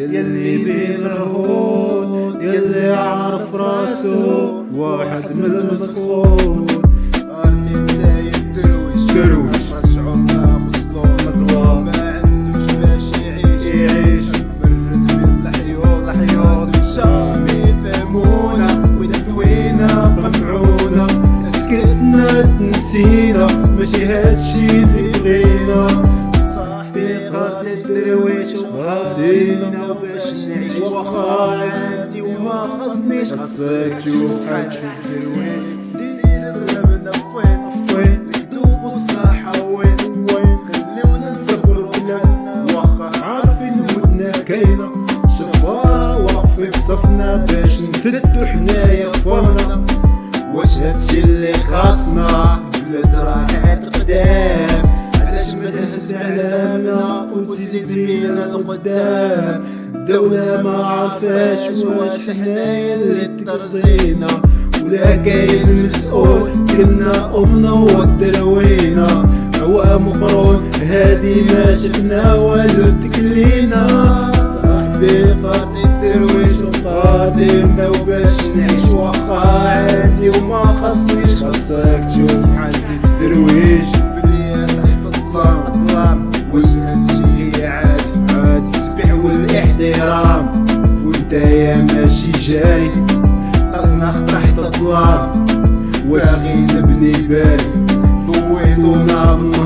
يلي بالرهود يلي عارف راسو واحد من المسخون. عرفتي نتايا الدرويش رجعو مظلوم ما عندوش باش يعيش مرد بالحيوط شامي فهمونا وإذا دوينا بقمعونا سكتنا تنسينا ماشي هادشي اللي بغينا. صاحبي قاتل الدرويش وغادينا باش نعيش واخا عندي وما خصنيش خاصك تشوف حد الدرويش. دير غلبنا فين الكذوب والصحة وين خليونا نصبرو بلادنا واخا عارفين مدنا كاينة شفا واقفين في صفنا باش نسدو حنايا فورنا. واش هادشي اللي خاصنا بلاد راحت قدام علاش ما تهز علامنا وتزيد بينا لقدام. الدولة ما عرفاش واش حنايا اللي ترزينا ولا كاين مسؤول كنا أمنا ودروينا. هو مقرون هادي ما شفنا والو تكلينا. صاحبي فاضي الدرويش وقادمنا وباش نعيش واخا عادي وما خصنيش خاصك تشوف حد الدرويش. بلي تحت الظلام واش هادشي عادي سبع والاحترام وانتيا ماشي جاي تصنخ تحت الظلام واغي نبني بالي ضويتونا بالنهار.